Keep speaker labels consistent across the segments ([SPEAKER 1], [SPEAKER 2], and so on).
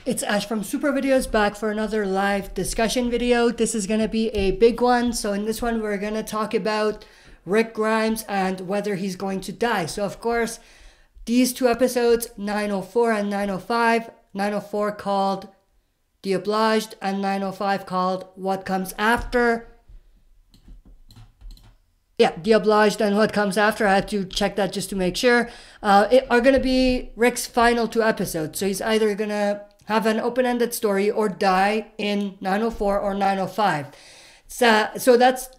[SPEAKER 1] It's Ash from Super Videos back for another live discussion video. This is going to be a big one. So in this one, we're going to talk about Rick Grimes and whether he's going to die. So of course, these two episodes, 904 and 905, 904 called The Obliged and 905 called What Comes After. Yeah, The Obliged and What Comes After. I had to check that just to make sure. Are going to be Rick's final two episodes. So he's either going to have an open-ended story or die in 904 or 905. So that's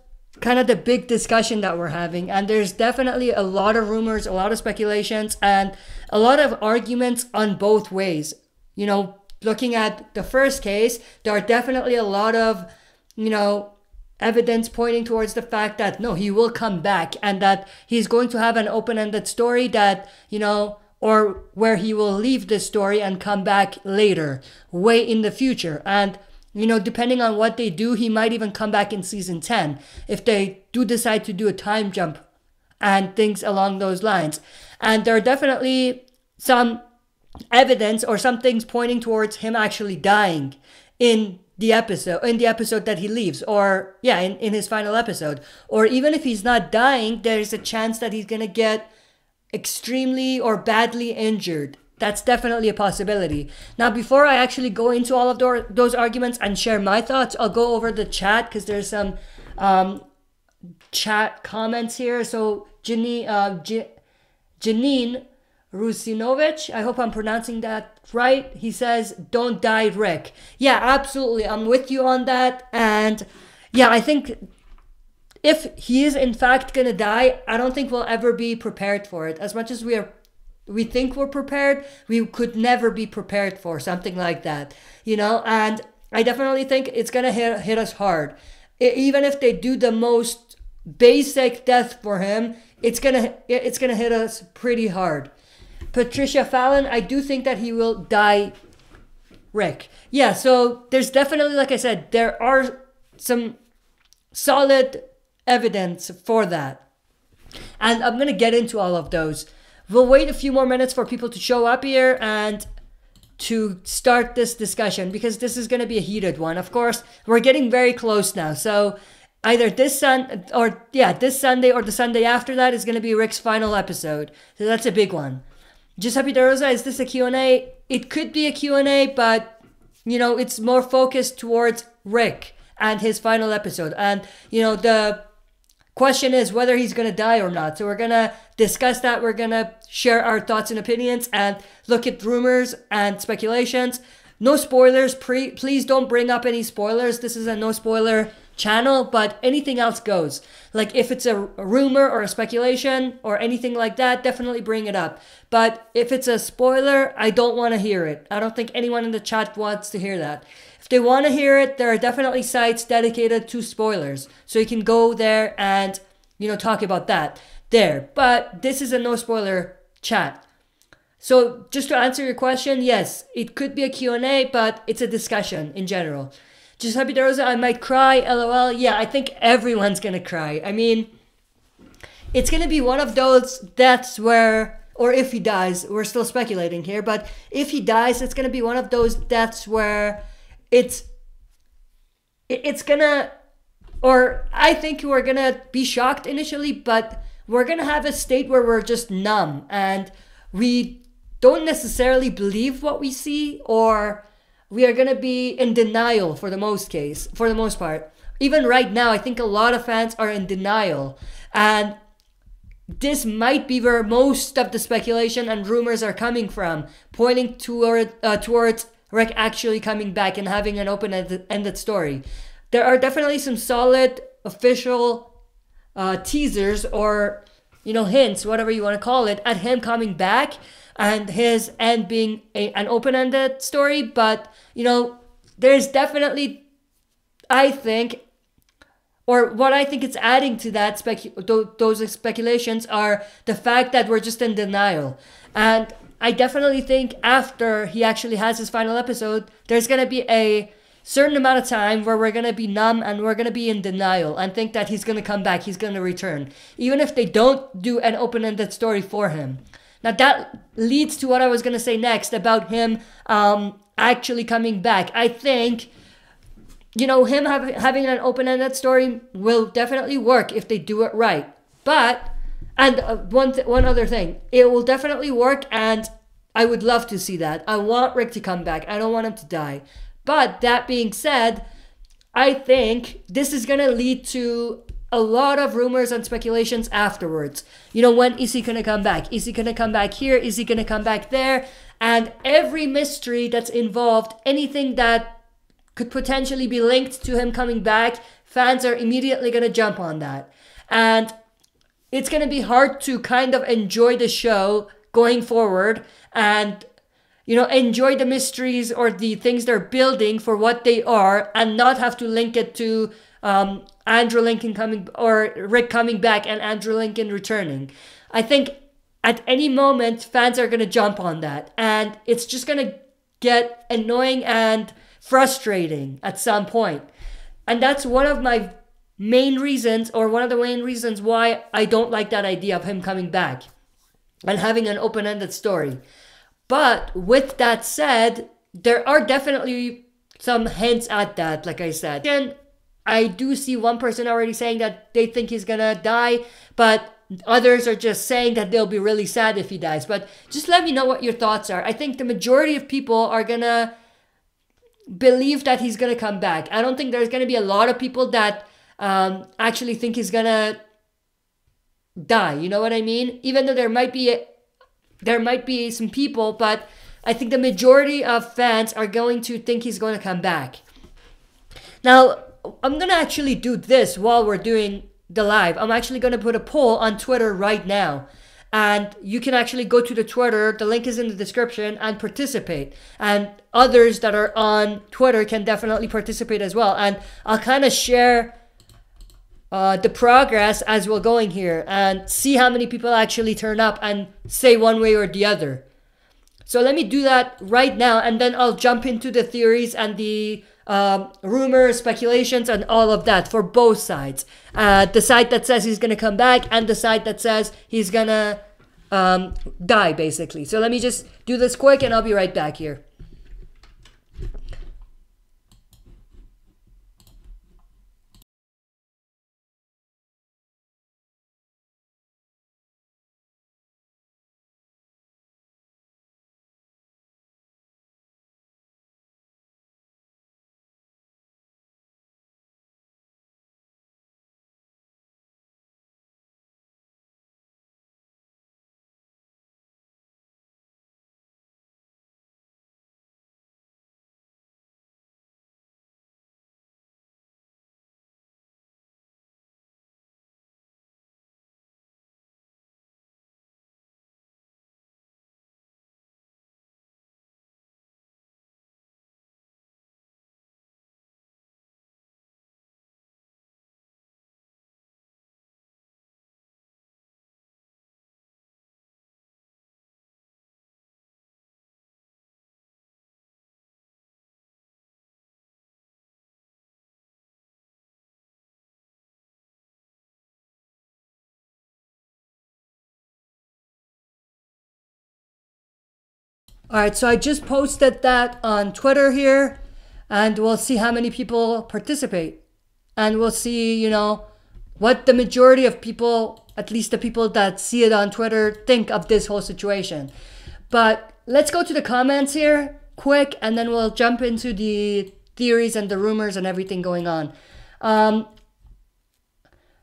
[SPEAKER 1] kind of the big discussion that we're having. And there's definitely a lot of rumors, a lot of speculations, and a lot of arguments on both ways. You know, looking at the first case, there are definitely a lot of, evidence pointing towards the fact that, no, he will come back and that he's going to have an open-ended story that, or where he will leave this story and come back later, way in the future. And, depending on what they do, he might even come back in season 10 if they do decide to do a time jump and things along those lines. And there are definitely some evidence or some things pointing towards him actually dying in the episode that he leaves, or in his final episode. Or even if he's not dying, there's a chance that he's gonna get extremely or badly injured. That's definitely a possibility. Now, before I actually go into all of those arguments and share my thoughts, I'll go over the chat because there's some chat comments here. So Janine Rusinovich, I hope I'm pronouncing that right. He says, don't die, Rick. Yeah, absolutely. I'm with you on that. And yeah, I think if he is in fact going to die, I don't think we'll ever be prepared for it. As much as we think we're prepared, we could never be prepared for something like that, and I definitely think it's going to hit us hard. Even if they do the most basic death for him, it's going to hit us pretty hard. Patricia Fallon, I do think that he will die, Rick. Yeah, so there's definitely, like I said, there are some solid evidence for that. And I'm going to get into all of those. We'll wait a few more minutes for people to show up here and to start this discussion because this is going to be a heated one. Of course, we're getting very close now. So either this Sunday or the Sunday after that is going to be Rick's final episode. So that's a big one. Giuseppe De Rosa, is this a Q&A? It could be a Q&A, but, it's more focused towards Rick and his final episode. And, the question is whether he's going to die or not. So we're going to discuss that. We're going to share our thoughts and opinions and look at rumors and speculations. No spoilers. Please don't bring up any spoilers. This is a no spoiler channel, but anything else goes. Like if it's a rumor or a speculation or anything like that, definitely bring it up. But if it's a spoiler, I don't want to hear it. I don't think anyone in the chat wants to hear that. If they want to hear it, there are definitely sites dedicated to spoilers. So you can go there and, talk about that there. But this is a no spoiler chat. So just to answer your question, yes, it could be a Q&A, but it's a discussion in general. Giuseppe De Rosa, I might cry, LOL. Yeah, I think everyone's going to cry. I mean, it's going to be one of those deaths where, or if he dies, we're still speculating here, but if he dies, it's going to be one of those deaths where it's going to, or I think we're going to be shocked initially, but we're going to have a state where we're just numb and we don't necessarily believe what we see, or we are going to be in denial for the most part. Even right now, I think a lot of fans are in denial. And this might be where most of the speculation and rumors are coming from, pointing towards Rick actually coming back and having an open-ended story. There are definitely some solid official teasers or, hints, whatever you want to call it, at him coming back and his end being an open-ended story. But, there's definitely, I think, or what I think it's adding to that those speculations are the fact that we're just in denial. And I definitely think after he actually has his final episode, there's going to be a certain amount of time where we're going to be numb and we're going to be in denial and think that he's going to come back, he's going to return, even if they don't do an open-ended story for him. Now that leads to what I was going to say next about him actually coming back. I think, you know, him having an open-ended story will definitely work if they do it right. But, and one other thing, it will definitely work, and I would love to see that. I want Rick to come back. I don't want him to die. But that being said, I think this is going to lead to a lot of rumors and speculations afterwards. You know, when is he going to come back? Is he going to come back here? Is he going to come back there? And every mystery that's involved, anything that could potentially be linked to him coming back, fans are immediately going to jump on that. And it's going to be hard to kind of enjoy the show going forward and, you know, enjoy the mysteries or the things they're building for what they are, and not have to link it to Andrew Lincoln coming, or Rick coming back and Andrew Lincoln returning. I think at any moment, fans are going to jump on that, and it's just going to get annoying and frustrating at some point. And that's one of my main reasons, or one of the main reasons why I don't like that idea of him coming back and having an open-ended story. But with that said, there are definitely some hints at that, like I said. And I do see one person already saying that they think he's gonna die, but others are just saying that they'll be really sad if he dies. But just let me know what your thoughts are. I think the majority of people are gonna believe that he's gonna come back. I don't think there's gonna be a lot of people that actually think he's gonna die. You know what I mean? Even though there might be some people, but I think the majority of fans are going to think he's going to come back. Now, I'm going to actually do this while we're doing the live. I'm actually going to put a poll on Twitter right now. And you can actually go to the Twitter, the link is in the description, and participate. And others that are on Twitter can definitely participate as well. And I'll kind of share the progress as we're going here and see how many people actually turn up and say one way or the other. So let me do that right now, and then I'll jump into the theories and the rumors, speculations, and all of that for both sides. The side that says he's going to come back and the side that says he's going to die, basically. So let me just do this quick and I'll be right back here. Alright, so I just posted that on Twitter here, and we'll see how many people participate. And we'll see, you know, what the majority of people, at least the people that see it on Twitter, think of this whole situation. But let's go to the comments here quick, and then we'll jump into the theories and the rumors and everything going on.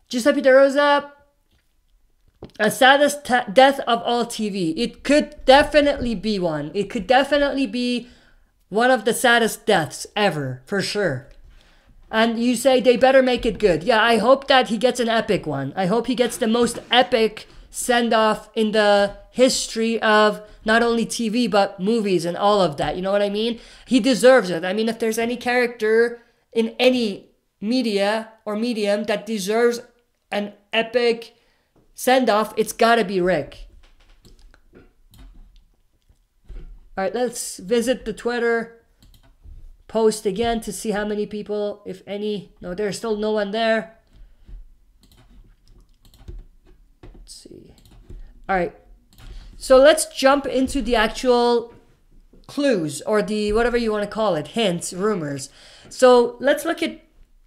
[SPEAKER 1] Giuseppe De Rosa, a saddest death of all TV. It could definitely be one. It could definitely be one of the saddest deaths ever, for sure. And you say they better make it good. Yeah, I hope that he gets an epic one. I hope he gets the most epic send-off in the history of not only TV, but movies and all of that. You know what I mean? He deserves it. I mean, if there's any character in any media or medium that deserves an epic send-off, it's gotta be Rick. Alright, let's visit the Twitter post again to see how many people, if any. No, there's still no one there. Let's see. Alright, so let's jump into the actual clues, or the whatever you want to call it, hints, rumors. So let's look at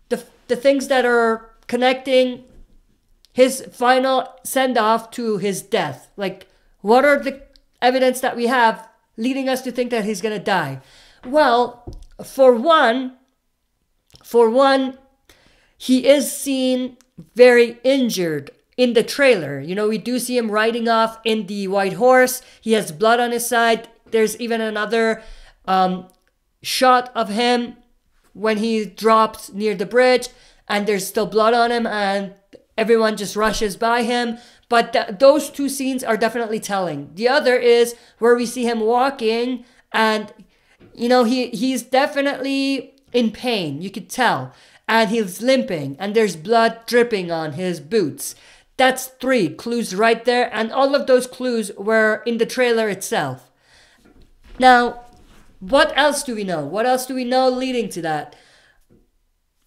[SPEAKER 1] the things that are connecting his final send-off to his death. Like, what are the evidence that we have leading us to think that he's gonna die? Well, for one, he is seen very injured in the trailer. You know, we do see him riding off in the white horse. He has blood on his side. There's even another shot of him when he drops near the bridge, and there's still blood on him, and everyone just rushes by him. But those two scenes are definitely telling. The other is where we see him walking, and you know, he's definitely in pain. You could tell. And he's limping, and there's blood dripping on his boots. That's 3 clues right there, and all of those clues were in the trailer itself. Now, what else do we know? What else do we know leading to that?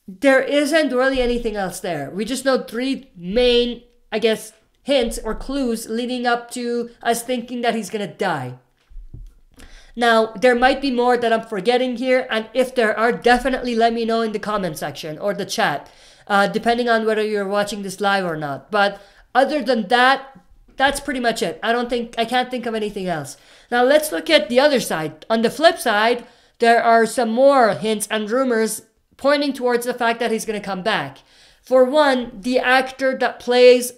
[SPEAKER 1] There isn't really anything else there. We just know 3 main, I guess, hints or clues leading up to us thinking that he's gonna die. Now, there might be more that I'm forgetting here, and if there are, definitely let me know in the comment section or the chat, depending on whether you're watching this live or not. But other than that, that's pretty much it. I can't think of anything else. Now, let's look at the other side. On the flip side, there are some more hints and rumors pointing towards the fact that he's going to come back. For one, the actor that plays,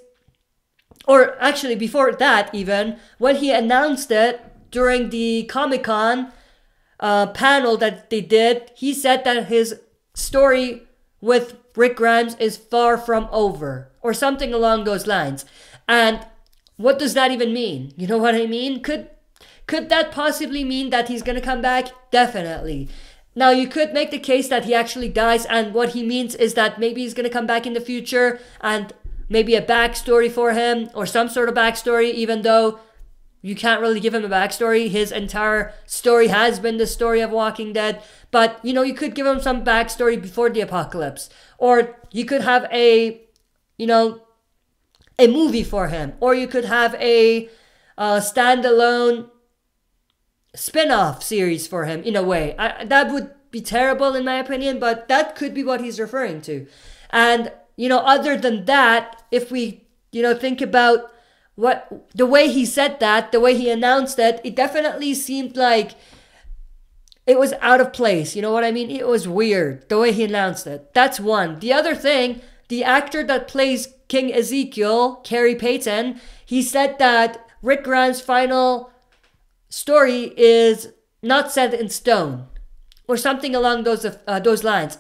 [SPEAKER 1] or actually before that even, when he announced it, during the Comic-Con panel that they did, he said that his story with Rick Grimes is far from over, or something along those lines. And what does that even mean? You know what I mean? Could that possibly mean that he's gonna come back? Definitely. Now, you could make the case that he actually dies, and what he means is that maybe he's gonna come back in the future, and maybe a backstory for him, or some sort of backstory, even though you can't really give him a backstory. His entire story has been the story of Walking Dead. But, you know, you could give him some backstory before the apocalypse. Or you could have a movie for him. Or you could have a standalone spin-off series for him, in a way. That would be terrible, in my opinion, but that could be what he's referring to. And, you know, other than that, if we, think about the way he said that, the way he announced it, it definitely seemed like it was out of place. You know what I mean? It was weird, the way he announced it. That's one. The other thing, the actor that plays King Ezekiel, Carrie Payton, he said that Rick Grimes' final story is not set in stone, or something along those lines.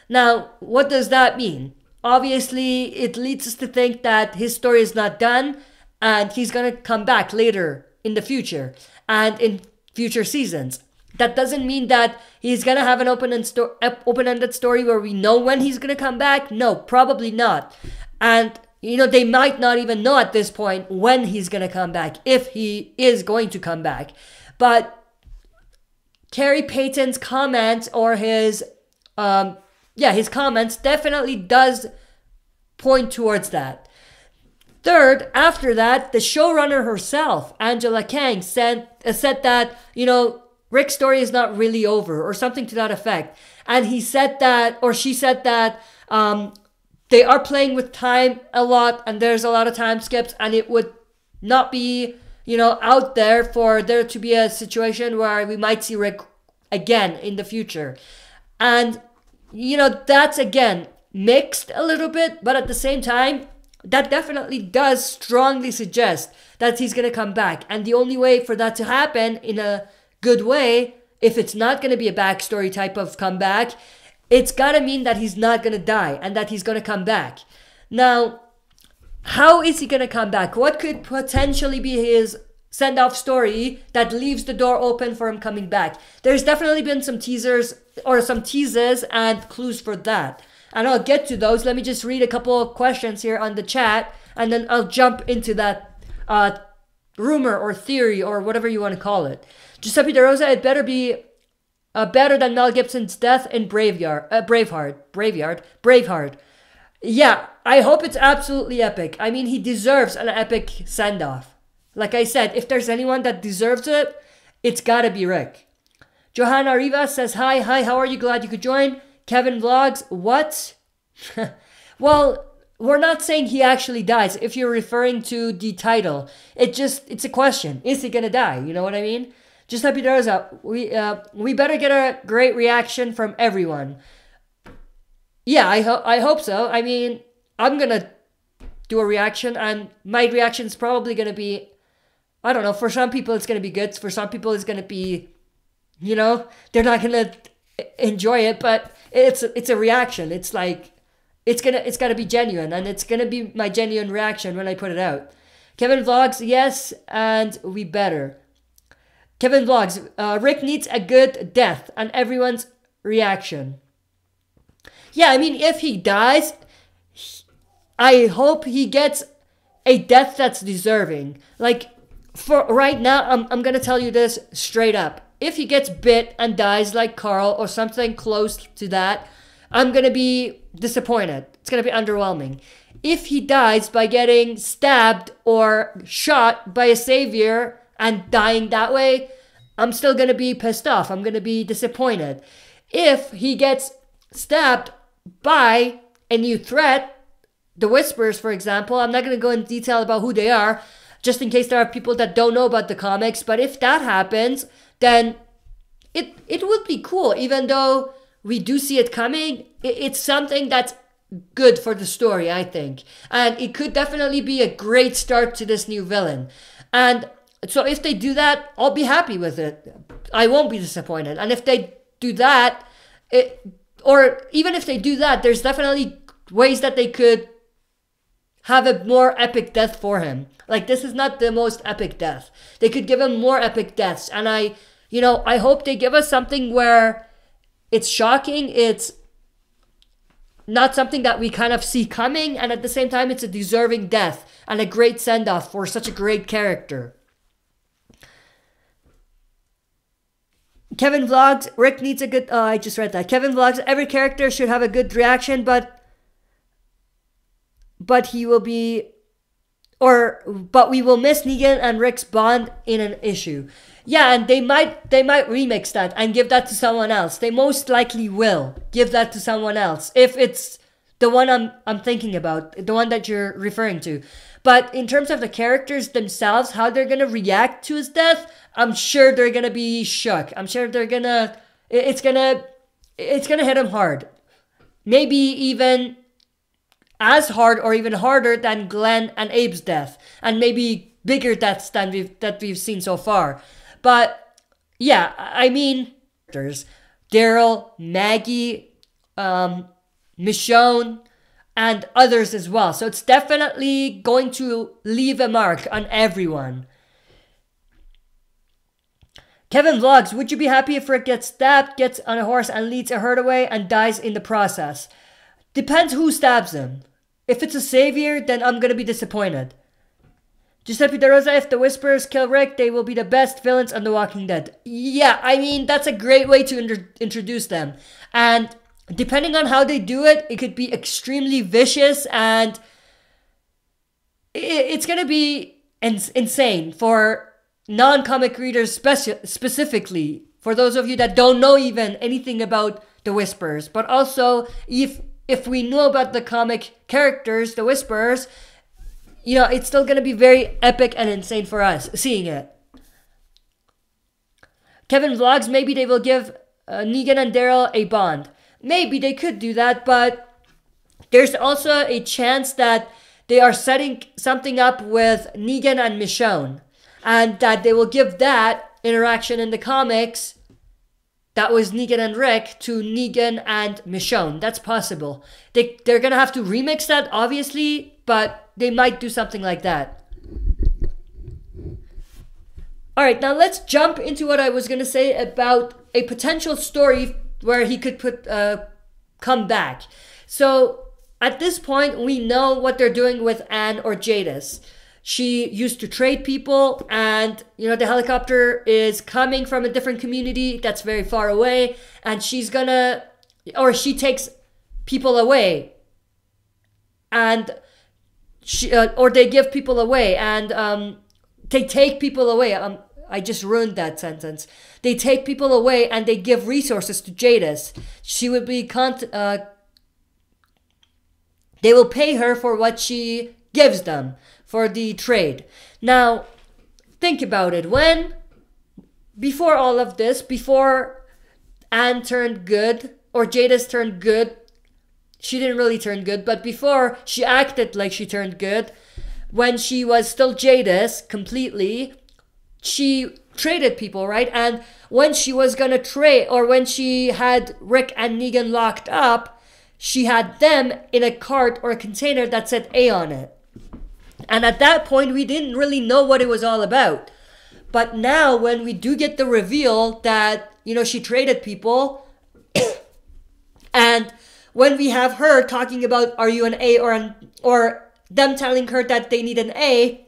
[SPEAKER 1] Now, what does that mean? Obviously, it leads us to think that his story is not done, and he's going to come back later in the future and in future seasons. That doesn't mean that he's going to have an open-ended story where we know when he's going to come back. No, probably not. And, they might not even know at this point when he's going to come back, if he is going to come back. But Carrie Payton's comments, or his comments definitely does point towards that. Third, after that, the showrunner herself, Angela Kang, said that, Rick's story is not really over, or something to that effect. And he said that, or she said that, they are playing with time a lot, and there's a lot of time skips, and it would not be, out there for there to be a situation where we might see Rick again in the future. And, that's, again, mixed a little bit, but at the same time, that definitely does strongly suggest that he's going to come back. And the only way for that to happen in a good way, if it's not going to be a backstory type of comeback, it's got to mean that he's not going to die and that he's going to come back. Now, how is he going to come back? What could potentially be his send-off story that leaves the door open for him coming back? There's definitely been some teasers or some teases and clues for that. And I'll get to those. Let me just read a couple of questions here on the chat, and then I'll jump into that rumor or theory or whatever you want to call it. Giuseppe De Rosa, it better be better than Mel Gibson's death in Braveheart. Yeah, I hope it's absolutely epic. I mean, he deserves an epic send-off. Like I said, if there's anyone that deserves it, it's gotta be Rick. Johanna Rivas says, hi, how are you? Glad you could join. Kevin Vlogs, what? Well, we're not saying he actually dies if you're referring to the title. It's a question. Is he gonna die? You know what I mean? Just happy there's up. We better get a great reaction from everyone. Yeah, I hope so. I mean, I'm gonna do a reaction, and my reaction is probably gonna be, I don't know, for some people it's gonna be good, for some people it's gonna be, you know, they're not gonna enjoy it, but it's a reaction. It's like, it's gotta be genuine, and it's gonna be my genuine reaction when I put it out. Kevin Vlogs, yes, and we better. Kevin Vlogs, Rick needs a good death and everyone's reaction. Yeah, I mean, if he dies, I hope he gets a death that's deserving. Like, for right now, I'm gonna tell you this straight up. If he gets bit and dies like Carl or something close to that, I'm gonna be disappointed. It's gonna be underwhelming. If he dies by getting stabbed or shot by a savior and dying that way, I'm still gonna be pissed off. I'm gonna be disappointed. If he gets stabbed by a new threat, the Whispers, for example, I'm not gonna go in detail about who they are, just in case there are people that don't know about the comics, but if that happens, then it would be cool. Even though we do see it coming, it's something that's good for the story, I think. And it could definitely be a great start to this new villain. And so if they do that, I'll be happy with it. I won't be disappointed. And if they do that, or even if they do that, there's definitely ways that they could have a more epic death for him. Like, this is not the most epic death. They could give him more epic deaths. And I hope they give us something where it's shocking, it's not something that we kind of see coming, and at the same time, it's a deserving death and a great send-off for such a great character. Kevin Vlogs, Rick needs a good... Oh, I just read that. Kevin Vlogs, every character should have a good reaction, but he will be... But we will miss Negan and Rick's bond in an issue. Yeah, and they might remix that and give that to someone else. They most likely will give that to someone else if it's the one I'm thinking about, the one that you're referring to. But in terms of the characters themselves, how they're gonna react to his death, I'm sure they're gonna be shook. I'm sure they're gonna it's gonna hit them hard. Maybe even as hard or even harder than Glenn and Abe's death, and maybe bigger deaths than we've seen so far. But yeah, I mean, there's Daryl, Maggie, Michonne, and others as well. So it's definitely going to leave a mark on everyone. Kevin Vlogs, would you be happy if Rick gets stabbed, gets on a horse and leads a herd away and dies in the process? Depends who stabs him. If it's a savior, then I'm gonna be disappointed. Giuseppe De Rosa, if the Whisperers kill Rick, they will be the best villains on The Walking Dead. Yeah, I mean, that's a great way to introduce them. And depending on how they do it, it could be extremely vicious, and it's gonna be insane for non-comic readers specifically. For those of you that don't know even anything about the Whisperers. But also, if we know about the comic characters, the Whisperers, you know, it's still going to be very epic and insane for us seeing it. Kevin Vlogs, maybe they will give Negan and Daryl a bond. Maybe they could do that, but there's also a chance that they are setting something up with Negan and Michonne, and that they will give that interaction in the comics that was Negan and Rick to Negan and Michonne. That's possible. They're going to have to remix that, obviously, but they might do something like that. Alright, now let's jump into what I was going to say about a potential story where he could come back. So, at this point, we know what they're doing with Anne or Jadis. She used to trade people, and, you know, the helicopter is coming from a different community that's very far away, and she takes people away, and or they give people away, and they take people away. I just ruined that sentence. They take people away and they give resources to Jadis. She would be they will pay her for what she gives them for the trade. Now, think about it. Before all of this, before Anne turned good, or Jadis turned good, she didn't really turn good, but before she acted like she turned good, when she was still Jadis completely, she traded people, right? And when she was gonna trade, or when she had Rick and Negan locked up, she had them in a cart or a container that said A on it. And at that point, we didn't really know what it was all about. But now, when we do get the reveal that, you know, she traded people, and when we have her talking about, are you an A or them telling her that they need an A,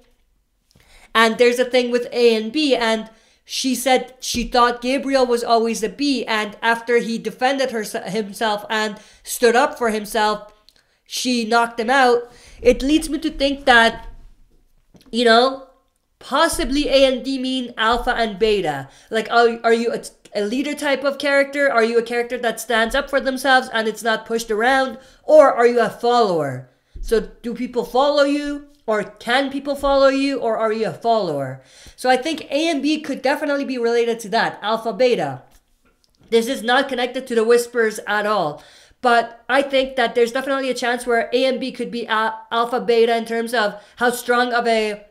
[SPEAKER 1] and there's a thing with A and B, and she said she thought Gabriel was always a B, and after he defended himself and stood up for himself, she knocked him out. It leads me to think that, you know, possibly A and D mean alpha and beta. Like, are you a leader type of character? Are you a character that stands up for themselves and it's not pushed around? Or are you a follower? So do people follow you? Or can people follow you? Or are you a follower? So I think A and B could definitely be related to that. Alpha, beta. This is not connected to the Whispers at all. But I think that there's definitely a chance where A and B could be alpha, beta in terms of how strong of a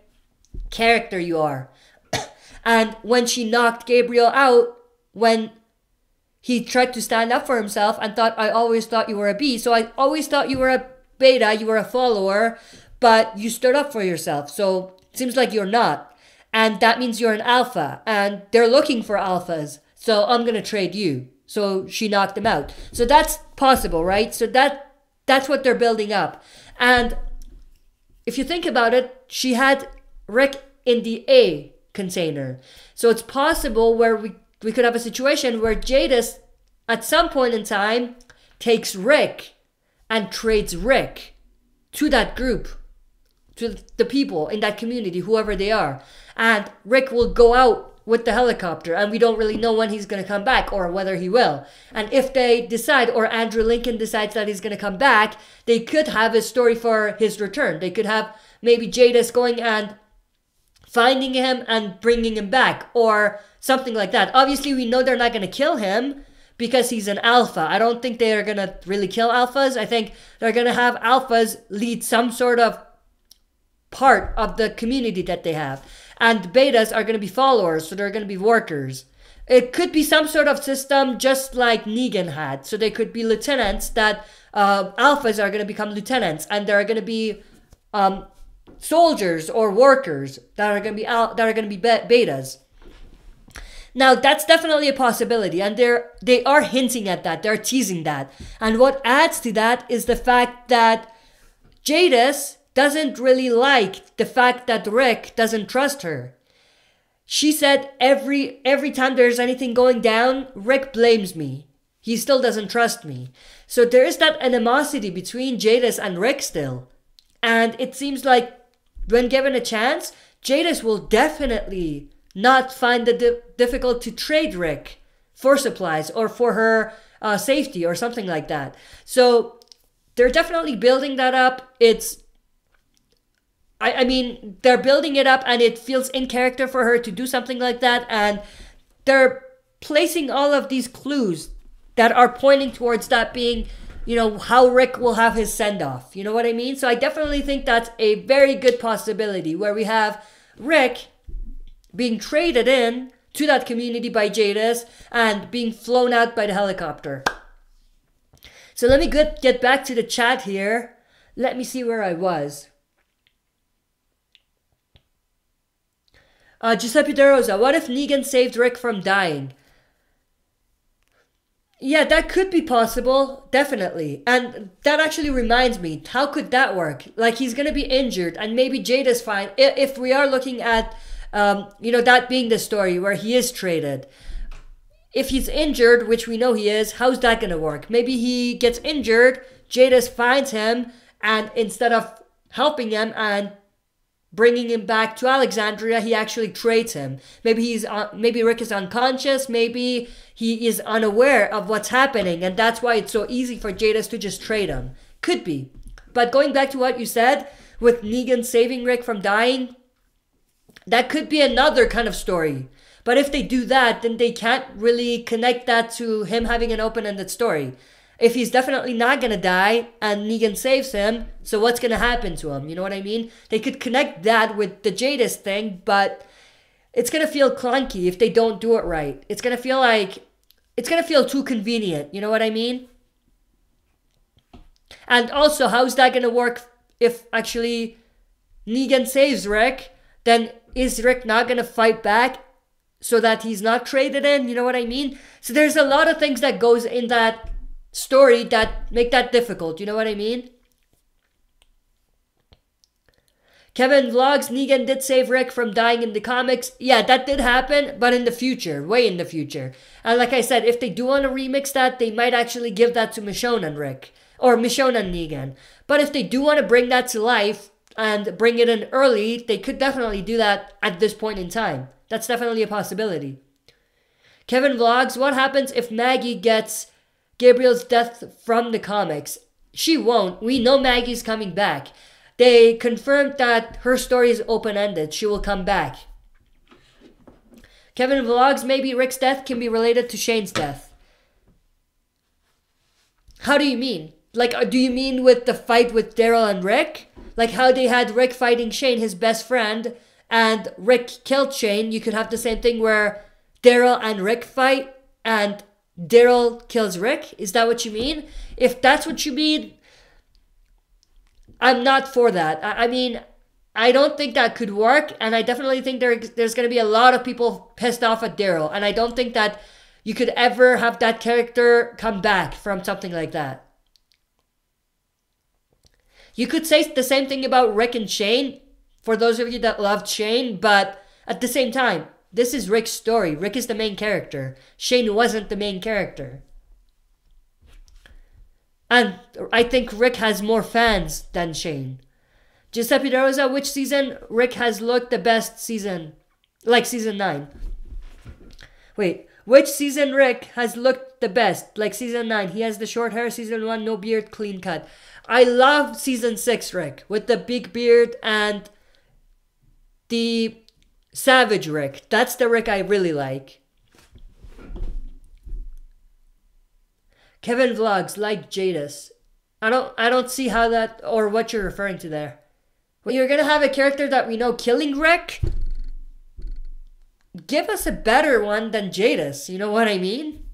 [SPEAKER 1] character you are. And when she knocked Gabriel out, when he tried to stand up for himself and thought, I always thought you were a B. So I always thought you were a beta, you were a follower, but you stood up for yourself. So it seems like you're not. And that means you're an alpha. And they're looking for alphas. So I'm going to trade you. So she knocked him out. So that's possible, right? So that's what they're building up. And if you think about it, she had Rick in the A container. So it's possible where we could have a situation where Jadis, at some point in time, takes Rick and trades Rick to that group, to the people in that community, whoever they are. And Rick will go out with the helicopter, and we don't really know when he's going to come back or whether he will. And if they decide, or Andrew Lincoln decides that he's going to come back, they could have a story for his return. They could have maybe Jadis going and finding him and bringing him back, or something like that. Obviously, we know they're not going to kill him because he's an alpha. I don't think they are going to really kill alphas. I think they're going to have alphas lead some sort of part of the community that they have. And betas are going to be followers, so they're going to be workers. It could be some sort of system just like Negan had. So they could be lieutenants that alphas are going to become lieutenants, and there are going to be soldiers or workers that are going to be betas. Now that's definitely a possibility, and they are hinting at that. They're teasing that. And what adds to that is the fact that Jadis doesn't really like the fact that Rick doesn't trust her. She said every time there's anything going down, Rick blames me. He still doesn't trust me. So there is that animosity between Jadis and Rick still. And it seems like when given a chance, Jadis will definitely not find it difficult to trade Rick for supplies or for her safety or something like that. So they're definitely building that up. I mean, they're building it up, and it feels in character for her to do something like that. And they're placing all of these clues that are pointing towards that being, you know, how Rick will have his send-off. You know what I mean? So I definitely think that's a very good possibility where we have Rick being traded in to that community by Jadis and being flown out by the helicopter. So let me get back to the chat here. Let me see where I was. Giuseppe De Rosa, what if Negan saved Rick from dying? Yeah, that could be possible, definitely. And that actually reminds me, how could that work? Like, he's going to be injured, and maybe Jada's fine. If we are looking at, you know, that being the story where he is traded. If he's injured, which we know he is, how's that going to work? Maybe he gets injured, Jadis finds him, and instead of helping him and bringing him back to Alexandria, he actually trades him. Maybe Rick is unconscious. Maybe he is unaware of what's happening, and that's why it's so easy for Jadis to just trade him. Could be. But going back to what you said, with Negan saving Rick from dying, that could be another kind of story. But if they do that, then they can't really connect that to him having an open-ended story. If he's definitely not going to die and Negan saves him, so what's going to happen to him? You know what I mean? They could connect that with the Jadis thing, but it's going to feel clunky if they don't do it right. It's going to feel too convenient. You know what I mean? And also, how's that going to work if actually Negan saves Rick? Then is Rick not going to fight back so that he's not traded in? You know what I mean? So there's a lot of things that goes in that story that make that difficult. You know what I mean? Kevin Vlogs, Negan did save Rick from dying in the comics. Yeah, that did happen, but in the future, way in the future. And like I said, if they do want to remix that, they might actually give that to Michonne and Rick. Or Michonne and Negan. But if they do want to bring that to life and bring it in early, they could definitely do that at this point in time. That's definitely a possibility. Kevin Vlogs, what happens if Maggie gets Gabriel's death from the comics? She won't. We know Maggie's coming back. They confirmed that her story is open-ended. She will come back. Kevin Vlogs, maybe Rick's death can be related to Shane's death. How do you mean? Like, do you mean with the fight with Daryl and Rick? Like how they had Rick fighting Shane, his best friend, and Rick killed Shane. You could have the same thing where Daryl and Rick fight and Daryl kills Rick. Is that what you mean? If that's what you mean, I'm not for that. I mean, I don't think that could work, and I definitely think there's going to be a lot of people pissed off at Daryl, and I don't think that you could ever have that character come back from something like that. You could say the same thing about Rick and Shane, for those of you that loved Shane, but at the same time, this is Rick's story. Rick is the main character. Shane wasn't the main character. And I think Rick has more fans than Shane. Giuseppe De Rosa, which season Rick has looked the best season? Like season 9. Wait, which season Rick has looked the best? Like season 9. He has the short hair. Season 1, no beard, clean cut. I love season 6 Rick with the big beard and the savage Rick. That's the Rick I really like. Kevin Vlogs, like Jadis. I don't see how that, or what you're referring to there. Well, you're gonna have a character that we know killing Rick? Give us a better one than Jadis, you know what I mean?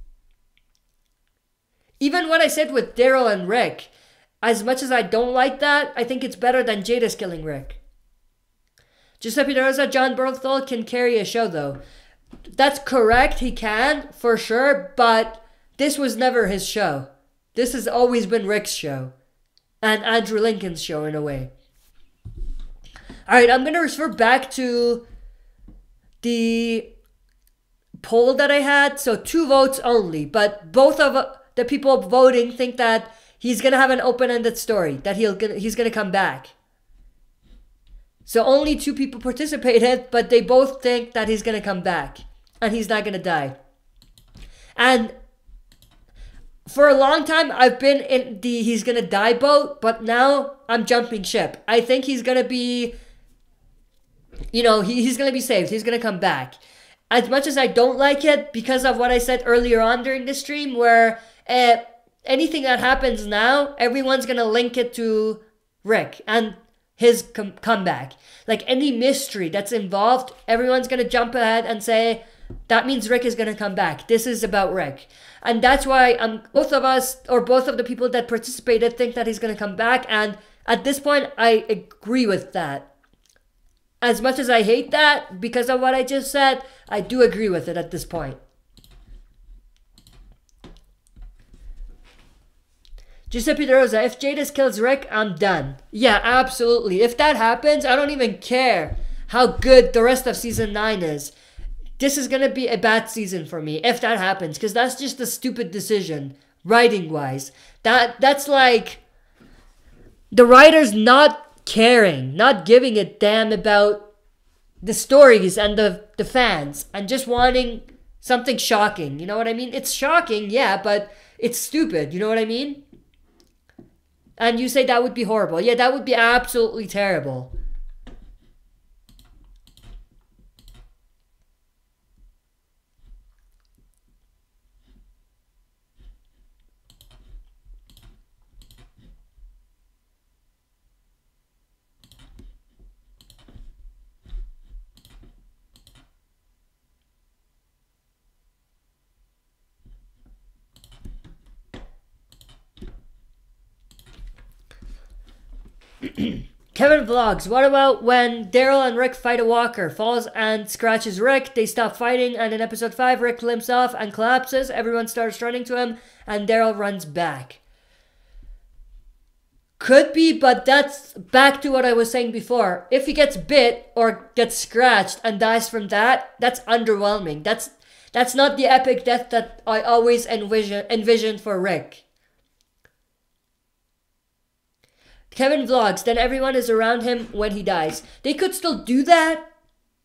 [SPEAKER 1] Even what I said with Daryl and Rick, as much as I don't like that, I think it's better than Jadis killing Rick. Giuseppe De Rosa, John Bernthal can carry a show though. That's correct, he can, for sure, but this was never his show. This has always been Rick's show. And Andrew Lincoln's show in a way. Alright, I'm going to refer back to the poll that I had. So 2 votes only. But both of the people voting think that he's going to have an open-ended story. That he's going to come back. So only 2 people participated, but they both think that he's going to come back. And he's not going to die. And for a long time, I've been in the he's going to die boat, but now I'm jumping ship. I think he's going to be, you know, he's going to be saved. He's going to come back. As much as I don't like it, because of what I said earlier on during the stream, where anything that happens now, everyone's going to link it to Rick and his comeback. Like any mystery that's involved, everyone's going to jump ahead and say, that means Rick is going to come back. This is about Rick. And that's why both of us, or both of the people that participated, think that he's going to come back. And at this point, I agree with that. As much as I hate that, because of what I just said, I do agree with it at this point. Giuseppe De Rosa, if Jadis kills Rick, I'm done. Yeah, absolutely. If that happens, I don't even care how good the rest of season 9 is. This is going to be a bad season for me if that happens, because that's just a stupid decision, writing-wise. That's like the writers not caring, not giving a damn about the stories and the fans, and just wanting something shocking. You know what I mean? It's shocking, yeah, but it's stupid. You know what I mean? And you say that would be horrible. Yeah, that would be absolutely terrible. Kevin Vlogs, what about when Daryl and Rick fight a walker, falls and scratches Rick, they stop fighting, and in episode 5, Rick limps off and collapses, everyone starts running to him, and Daryl runs back. Could be, but that's back to what I was saying before. If he gets bit or gets scratched and dies from that, that's underwhelming. That's not the epic death that I always envisioned for Rick. Kevin Vlogs, then everyone is around him when he dies. They could still do that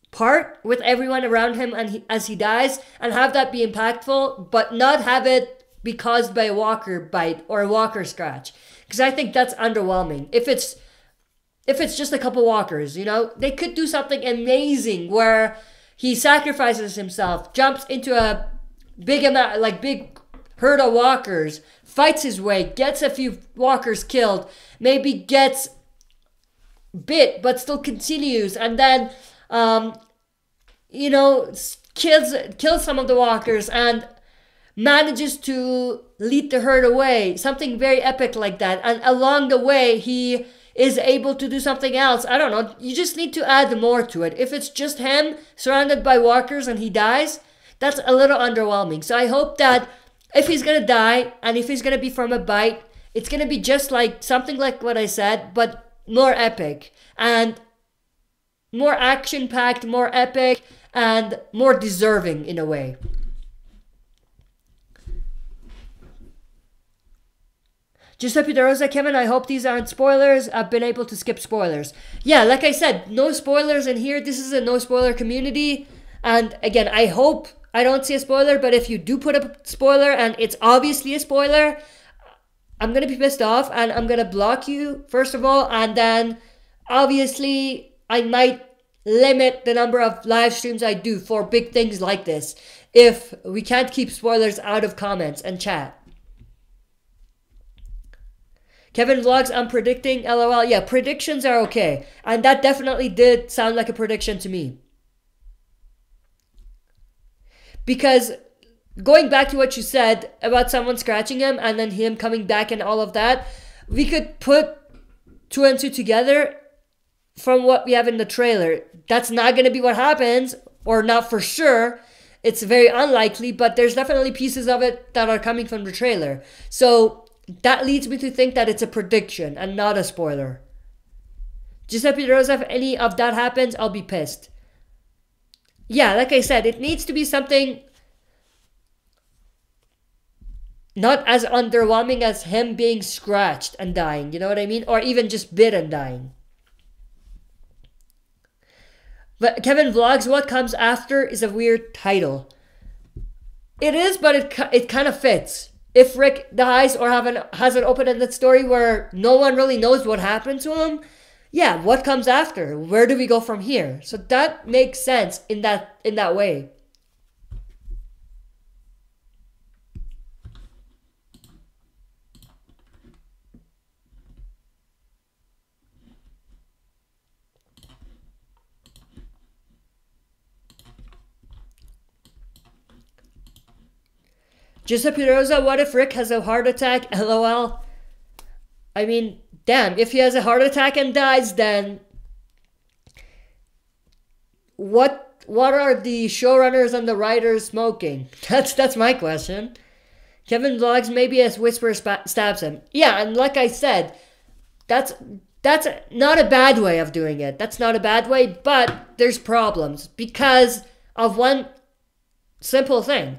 [SPEAKER 1] part with everyone around him and as he dies and have that be impactful, but not have it be caused by a walker bite or a walker scratch. Because I think that's underwhelming. If it's just a couple walkers, you know, they could do something amazing where he sacrifices himself, jumps into a big amount, like big herd of walkers, fights his way, gets a few walkers killed, maybe gets bit but still continues, and then you know, kills some of the walkers and manages to lead the herd away, something very epic like that, and along the way he is able to do something else. I don't know, you just need to add more to it. If it's just him surrounded by walkers and he dies, that's a little underwhelming. So I hope that if he's gonna die, and if he's gonna be from a bite, it's gonna be just like something like what I said, but more epic and more action-packed, more epic, and more deserving in a way. Giuseppe De Rosa, Kevin, I hope these aren't spoilers. I've been able to skip spoilers. Yeah, like I said, no spoilers in here. This is a no spoiler community. And again, I hope I don't see a spoiler, but if you do put a spoiler and it's obviously a spoiler, I'm going to be pissed off and I'm going to block you, first of all. And then obviously I might limit the number of live streams I do for big things like this if we can't keep spoilers out of comments and chat. Kevin Vlogs, I'm predicting, LOL. Yeah, predictions are okay. And that definitely did sound like a prediction to me. Because going back to what you said about someone scratching him and then him coming back and all of that, we could put 2 and 2 together from what we have in the trailer. That's not going to be what happens, or not for sure. It's very unlikely, but there's definitely pieces of it that are coming from the trailer. So that leads me to think that it's a prediction and not a spoiler. Giuseppe De Rosa, if any of that happens, I'll be pissed. Yeah, like I said, it needs to be something not as underwhelming as him being scratched and dying, you know what I mean? Or even just bit and dying. But Kevin Vlogs, what comes after is a weird title. It is, but it kind of fits. If Rick dies or has an open-ended story where no one really knows what happened to him, yeah, what comes after? Where do we go from here? So that makes sense in that way. Giuseppe Rosa, what if Rick has a heart attack? LOL. I mean, damn, if he has a heart attack and dies, then what are the showrunners and the writers smoking? That's my question. Kevin Vlogs, maybe as Whisper stabs him. Yeah, and like I said, that's not a bad way of doing it. That's not a bad way, but there's problems because of one simple thing.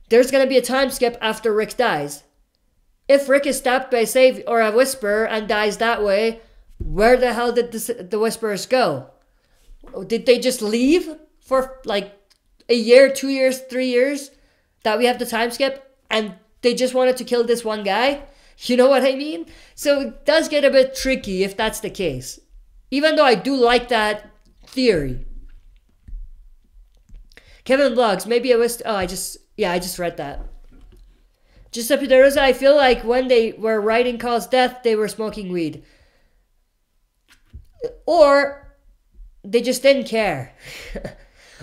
[SPEAKER 1] There's going to be a time skip after Rick dies. If Rick is stabbed by a Save or a Whisperer and dies that way, where the hell did the Whisperers go? Did they just leave for like a year, 2 years, 3 years that we have the time skip, and they just wanted to kill this one guy? You know what I mean? So it does get a bit tricky if that's the case. Even though I do like that theory. Kevin Vlogs, maybe it was... Oh, I just read that. Giuseppe De Rosa, I feel like when they were writing Carl's death, they were smoking weed. Or they just didn't care.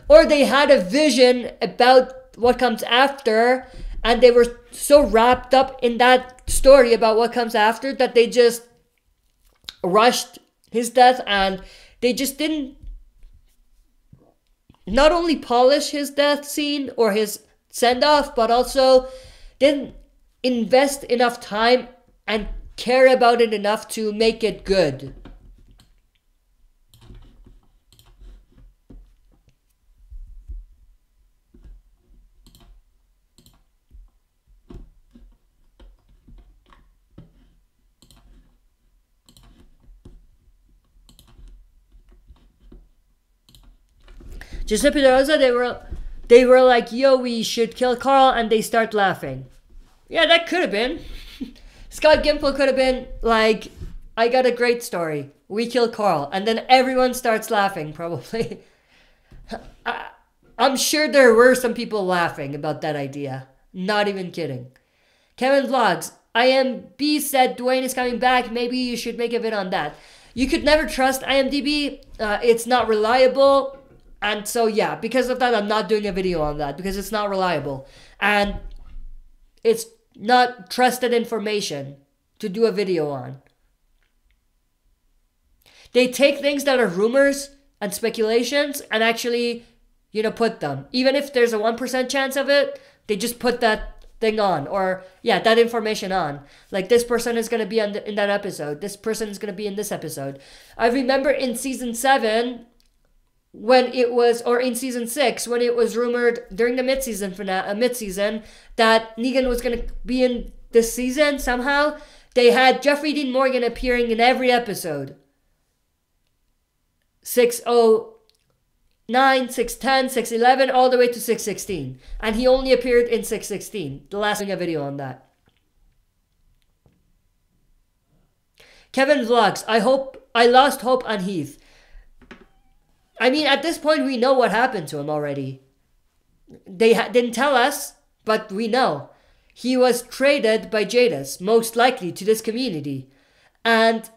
[SPEAKER 1] Or they had a vision about what comes after, and they were so wrapped up in that story about what comes after that they just rushed his death, and they just didn't not only polish his death scene or his send-off, but also didn't invest enough time and care about it enough to make it good. Giuseppe De Rosa, they were like, yo, we should kill Carl, and they start laughing. Yeah, that could have been. Scott Gimple could have been like, I got a great story. We kill Carl. And then everyone starts laughing, probably. I'm sure there were some people laughing about that idea. Not even kidding. Kevin Vlogs, IMB said Dwayne is coming back. Maybe you should make a vid on that. You could never trust IMDb. It's not reliable. And so, yeah, because of that, I'm not doing a video on that because it's not reliable. And it's not trusted information to do a video on. They take things that are rumors and speculations and actually, put them. Even if there's a 1% chance of it, they just put that thing on. Or, yeah, that information on. Like, this person is going to be in that episode. This person is going to be in this episode. I remember in season 7... in season 6, when it was rumored during the mid-season that Negan was going to be in this season somehow, they had Jeffrey Dean Morgan appearing in every episode. 609, 610, 611, all the way to 616. And he only appeared in 616. The last thing a video on that. Kevin Vlogs, I lost hope on Heath. I mean, at this point, we know what happened to him already. They didn't tell us, but we know. He was traded by Jadis, most likely to this community. And,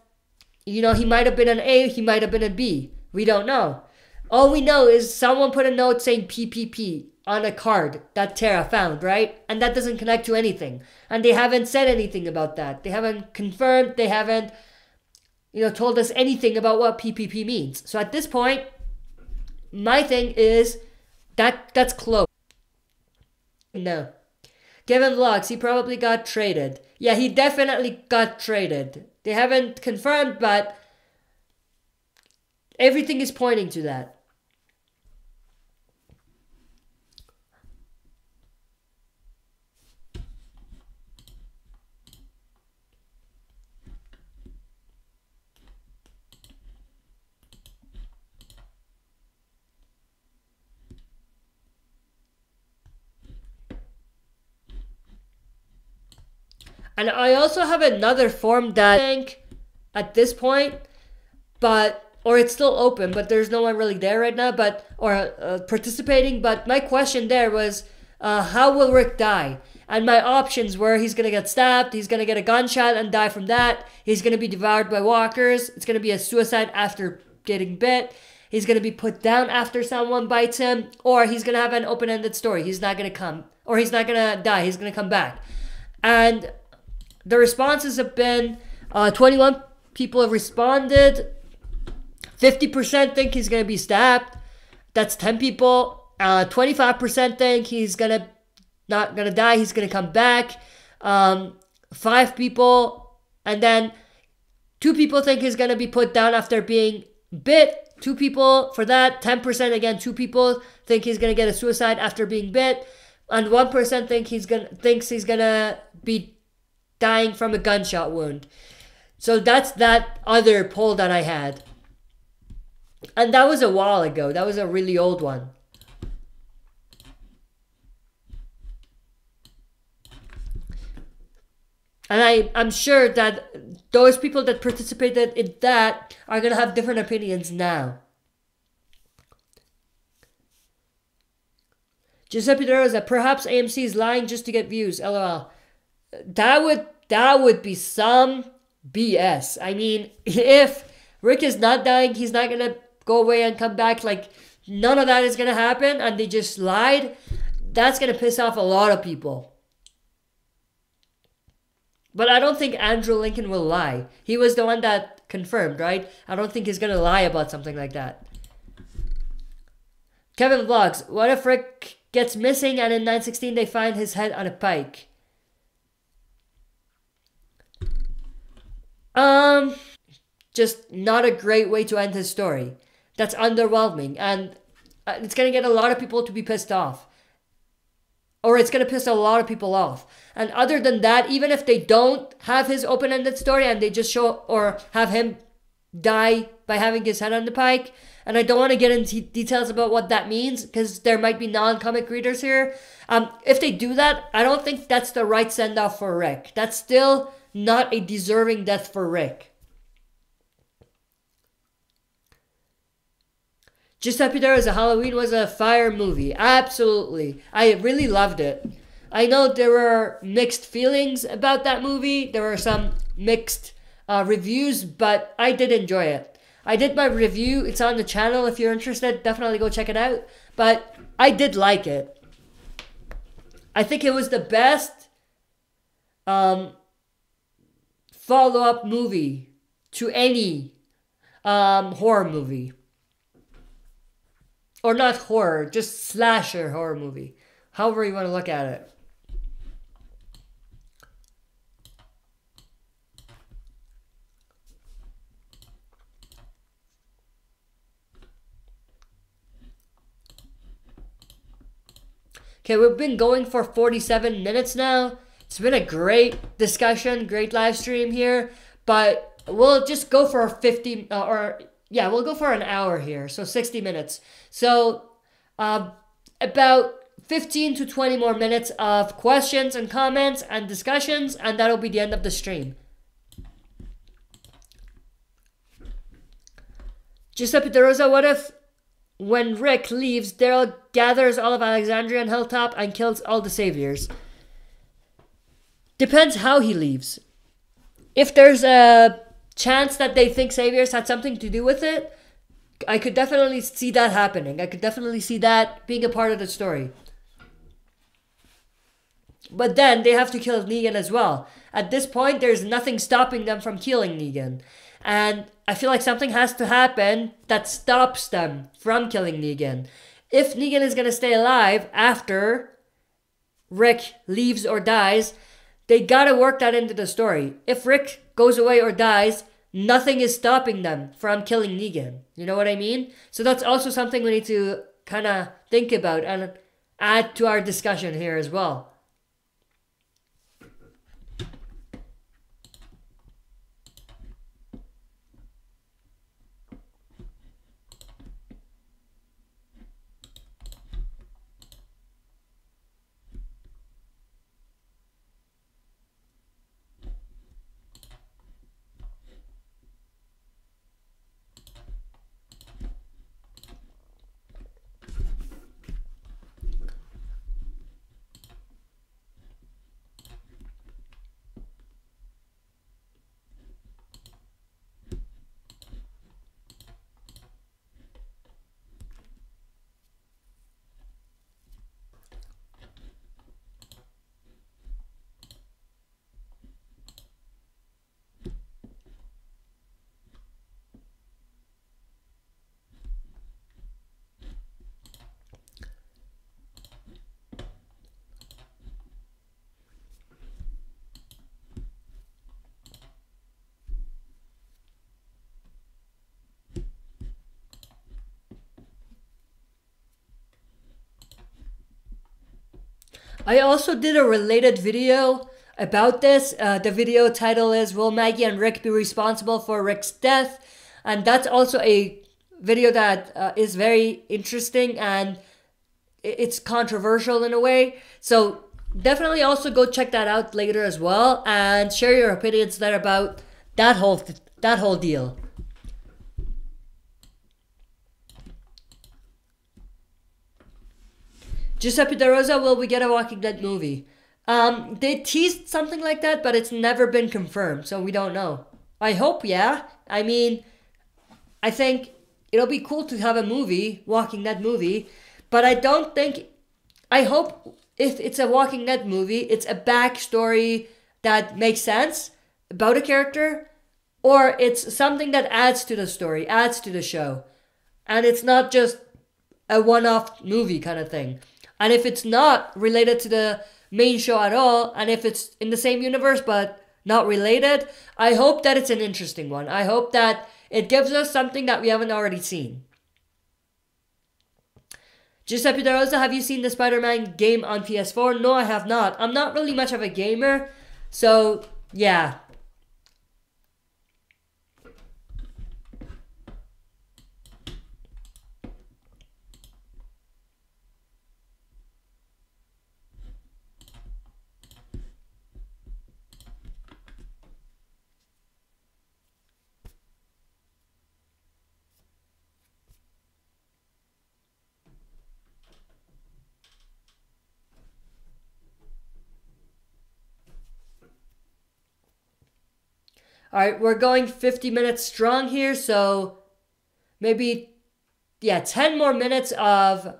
[SPEAKER 1] he might have been an A, he might have been a B. We don't know. All we know is someone put a note saying PPP on a card that Tara found, right? And that doesn't connect to anything. And they haven't said anything about that. They haven't confirmed, they haven't, told us anything about what PPP means. So at this point, my thing is that's close. No. Kevin Vlogs, he probably got traded. Yeah, he definitely got traded. They haven't confirmed, but everything is pointing to that. And I also have another form that I think at this point, or it's still open, but there's no one really there right now, participating. But my question there was, how will Rick die? And my options were he's going to get stabbed, he's going to get a gunshot and die from that, he's going to be devoured by walkers, it's going to be a suicide after getting bit, he's going to be put down after someone bites him, or he's going to have an open-ended story. He's not going to he's not going to die, he's going to come back. And the responses have been 21 people have responded. 50% think he's going to be stabbed. That's 10 people. 25% think he's not going to die. He's going to come back. 5 people. And then 2 people think he's going to be put down after being bit. 2 people for that. 10% again, 2 people think he's going to get a suicide after being bit. And 1% thinks he's going to be dying from a gunshot wound. So that's that other poll that I had. And that was a while ago. That was a really old one. And I'm sure that those people that participated in that are going to have different opinions now. Giuseppe De Rosa, perhaps AMC is lying just to get views. LOL. That would be some BS. I mean, if Rick is not dying, he's not going to go away and come back. Like, none of that is going to happen, and they just lied. That's going to piss off a lot of people. But I don't think Andrew Lincoln will lie. He was the one that confirmed, right? I don't think he's going to lie about something like that. Kevin Vlogs, what if Rick gets missing and in 916 they find his head on a pike? Just not a great way to end his story. That's underwhelming, and it's going to get a lot of people to be pissed off. Or it's going to piss a lot of people off. And other than that, even if they don't have his open-ended story and they just show or have him die by having his head on the pike, and I don't want to get into details about what that means because there might be non-comic readers here. If they do that, I don't think that's the right send-off for Rick. That's still not a deserving death for Rick. Giuseppe De Rosa, Halloween was a fire movie. Absolutely. I really loved it. I know there were mixed feelings about that movie. There were some mixed reviews, but I did enjoy it. I did my review. It's on the channel. If you're interested, definitely go check it out. But I did like it. I think it was the best follow-up movie to any horror movie. Or not horror, just slasher horror movie. However you want to look at it. Okay, we've been going for 47 minutes now. It's been a great discussion, great live stream here. But we'll just go for 50, we'll go for an hour here. So 60 minutes. So about 15 to 20 more minutes of questions and comments and discussions, and that'll be the end of the stream. Giuseppe De Rosa, what if when Rick leaves, Daryl gathers all of Alexandria on Hilltop and kills all the saviors? Depends how he leaves. If there's a chance that they think saviors had something to do with it, I could definitely see that happening. I could definitely see that being a part of the story. But then they have to kill Negan as well. At this point, there's nothing stopping them from killing Negan. And I feel like something has to happen that stops them from killing Negan. If Negan is going to stay alive after Rick leaves or dies, they gotta work that into the story. If Rick goes away or dies, nothing is stopping them from killing Negan. You know what I mean? So that's also something we need to kind of think about and add to our discussion here as well. I also did a related video about this. The video title is "Will Maggie and Rick be responsible for Rick's death?" And that's also a video that is very interesting, and it's controversial in a way. So definitely also go check that out later as well, and share your opinions there about that whole deal. Giuseppe De Rosa, will we get a Walking Dead movie? They teased something like that, but it's never been confirmed, so we don't know. I hope, yeah. I mean, I think it'll be cool to have a movie, Walking Dead movie, but I hope if it's a Walking Dead movie, it's a backstory that makes sense about a character, or it's something that adds to the story, adds to the show, and it's not just a one-off movie kind of thing. And if it's not related to the main show at all, and if it's in the same universe but not related, I hope that it's an interesting one. I hope that it gives us something that we haven't already seen. Giuseppe De Rosa, have you seen the Spider-Man game on PS4? No, I have not. I'm not really much of a gamer, so yeah. Alright, we're going 50 minutes strong here, so maybe, yeah, 10 more minutes of,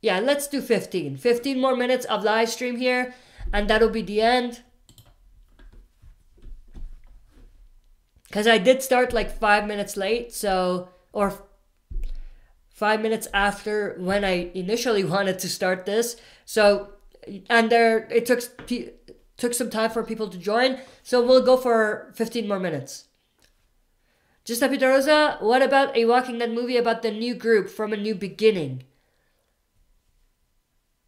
[SPEAKER 1] yeah, let's do 15. 15 more minutes of live stream here, and that'll be the end. Because I did start like 5 minutes late, so, or 5 minutes after when I initially wanted to start this. So, and it took some time for people to join, so we'll go for 15 more minutes. Giuseppe De Rosa, what about a Walking Dead movie about the new group from a new beginning?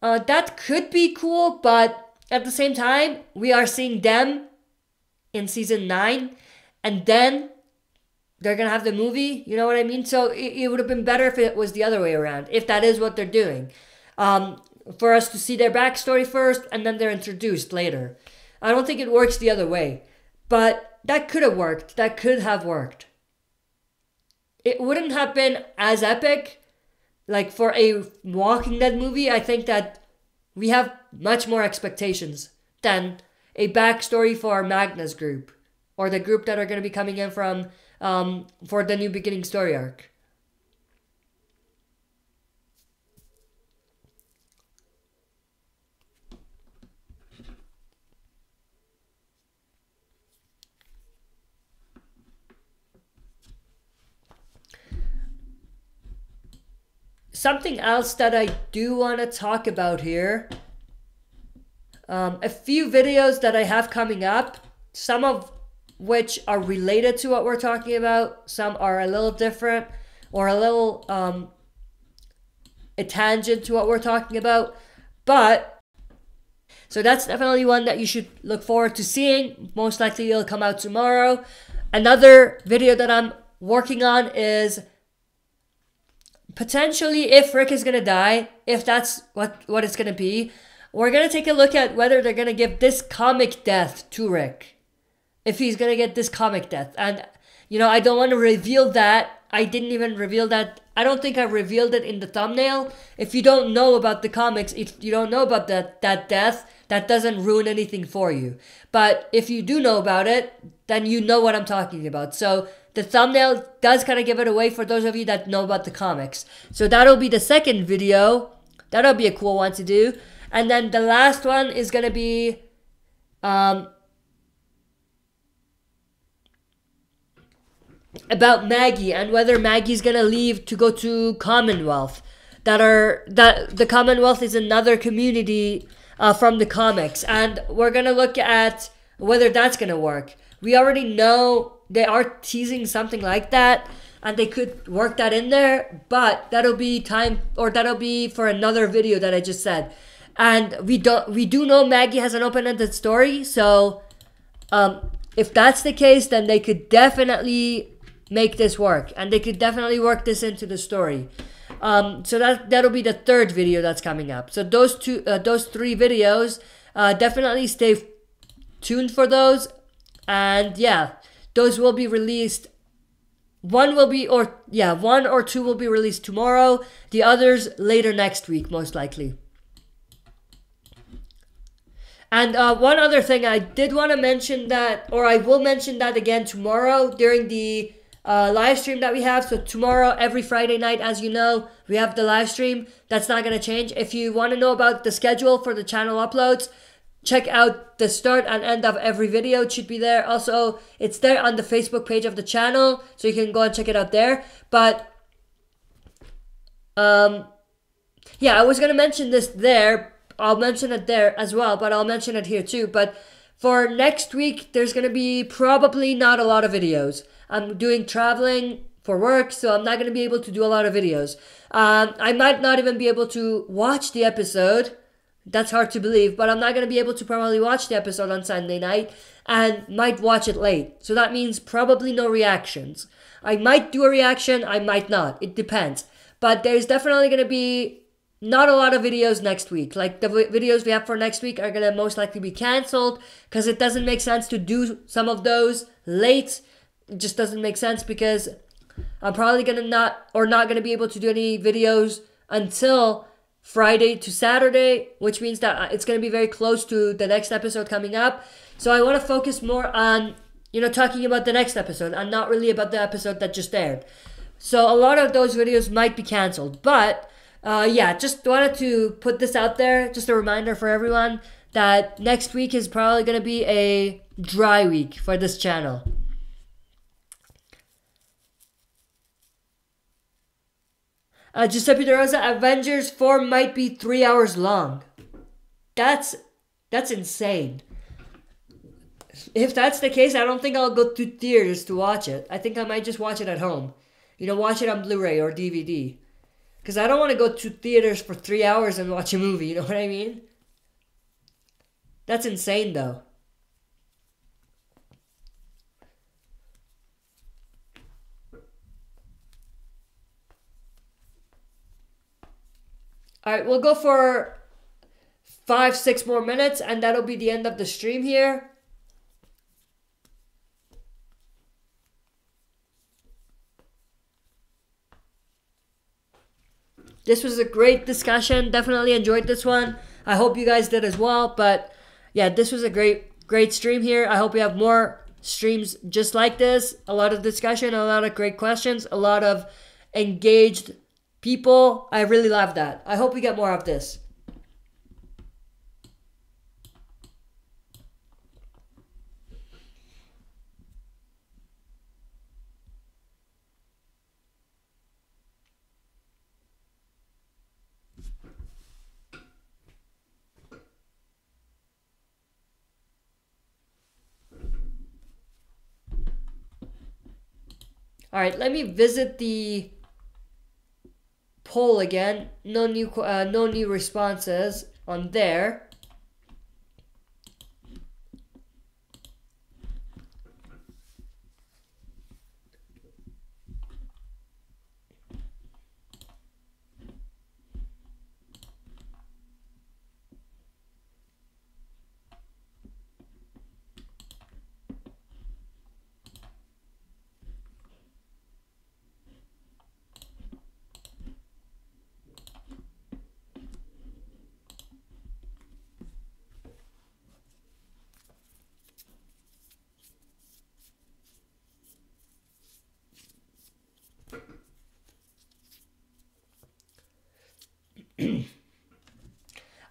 [SPEAKER 1] That could be cool, but at the same time, we are seeing them in season 9, and then they're gonna have the movie, you know what I mean? So it would have been better if it was the other way around, if that is what they're doing. For us to see their backstory first, and then they're introduced later. I don't think it works the other way. But that could have worked. That could have worked. It wouldn't have been as epic. Like for a Walking Dead movie, I think that we have much more expectations than a backstory for Magna's group. Or the group that are going to be coming in from for the New Beginning story arc. Something else that I do want to talk about here. A few videos that I have coming up, some of which are related to what we're talking about. Some are a little different or a little a tangent to what we're talking about. But, so that's definitely one that you should look forward to seeing. Most likely it'll come out tomorrow. Another video that I'm working on is potentially if Rick is going to die, if that's what it's going to be, we're going to take a look at whether they're going to give this comic death to Rick. If he's going to get this comic death. And, you know, I don't want to reveal that. I didn't even reveal that. I don't think I revealed it in the thumbnail. If you don't know about the comics, if you don't know about that death, that doesn't ruin anything for you. But if you do know about it, then you know what I'm talking about. So the thumbnail does kind of give it away for those of you that know about the comics. So that'll be the second video. That'll be a cool one to do. And then the last one is going to be about Maggie and whether Maggie's going to leave to go to Commonwealth. That the Commonwealth is another community from the comics. And we're going to look at whether that's going to work. We already know they are teasing something like that, and they could work that in there, but that'll be time, or that'll be for another video that I just said. And we do know Maggie has an open-ended story, so if that's the case, then they could definitely make this work, and they could definitely work this into the story. So that'll be the third video that's coming up. So those three videos, definitely stay tuned for those. And yeah, those will be released. One or two will be released tomorrow. The others later next week, most likely. And one other thing, I did want to mention that, or I will mention that again tomorrow during the live stream that we have. So tomorrow, every Friday night, as you know, we have the live stream. That's not going to change. If you want to know about the schedule for the channel uploads, check out the start and end of every video. It should be there. Also, it's there on the Facebook page of the channel, so you can go and check it out there. But yeah, I was going to mention this there. I'll mention it there as well, but I'll mention it here too. But for next week, there's going to be probably not a lot of videos. I'm doing traveling for work, so I'm not going to be able to do a lot of videos. I might not even be able to watch the episode. That's hard to believe, but I'm not going to be able to probably watch the episode on Sunday night, and might watch it late. So that means probably no reactions. I might do a reaction, I might not. It depends. But there's definitely going to be not a lot of videos next week. Like the videos we have for next week are going to most likely be canceled, because it doesn't make sense to do some of those late. It just doesn't make sense, because I'm probably not going to be able to do any videos until Friday to Saturday, which means that it's going to be very close to the next episode coming up. So I want to focus more on, talking about the next episode and not really about the episode that just aired. So a lot of those videos might be canceled, but yeah, just wanted to put this out there. Just a reminder for everyone that next week is probably going to be a dry week for this channel. Giuseppe De Rosa, Avengers 4 might be 3 hours long. That's insane. If that's the case, I don't think I'll go to theaters to watch it. I think I might just watch it at home. Watch it on Blu-ray or DVD. Because I don't want to go to theaters for 3 hours and watch a movie, you know what I mean? That's insane, though. Alright, we'll go for 5-6 more minutes, and that'll be the end of the stream here. This was a great discussion. Definitely enjoyed this one. I hope you guys did as well. But yeah, this was a great stream here. I hope we have more streams just like this. A lot of discussion, a lot of great questions, a lot of engaged people. I really love that. I hope we get more of this. All right, let me visit the poll again. No new responses on there.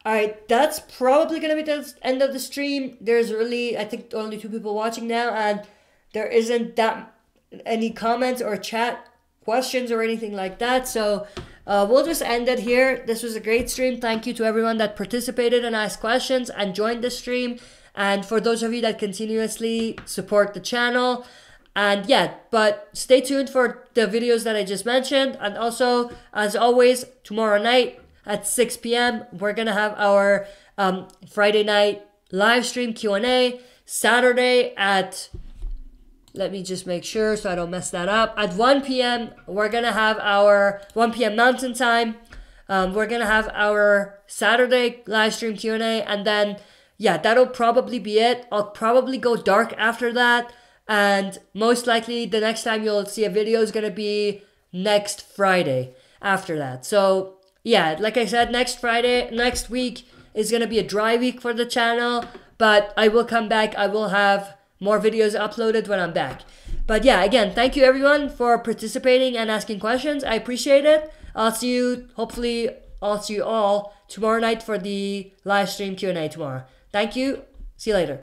[SPEAKER 1] Alright, that's probably going to be the end of the stream. There's really, I think, only 2 people watching now, and there isn't that any comments or chat questions or anything like that. So we'll just end it here. This was a great stream. Thank you to everyone that participated and asked questions and joined the stream. And for those of you that continuously support the channel. And yeah, but stay tuned for the videos that I just mentioned. And also, as always, tomorrow night, at 6 p.m. We're gonna have our Friday night live stream Q&A. Saturday at, let me just make sure so I don't mess that up, at 1 p.m. we're gonna have our 1 p.m. Mountain Time. We're gonna have our Saturday live stream Q&A, and then yeah, that'll probably be it. I'll probably go dark after that, and most likely the next time you'll see a video is gonna be next Friday after that. So yeah, like I said, next week is gonna be a dry week for the channel, but I will come back. I will have more videos uploaded when I'm back. But yeah, again, thank you everyone for participating and asking questions. I appreciate it. Hopefully I'll see you all tomorrow night for the live stream Q&A tomorrow. Thank you. See you later.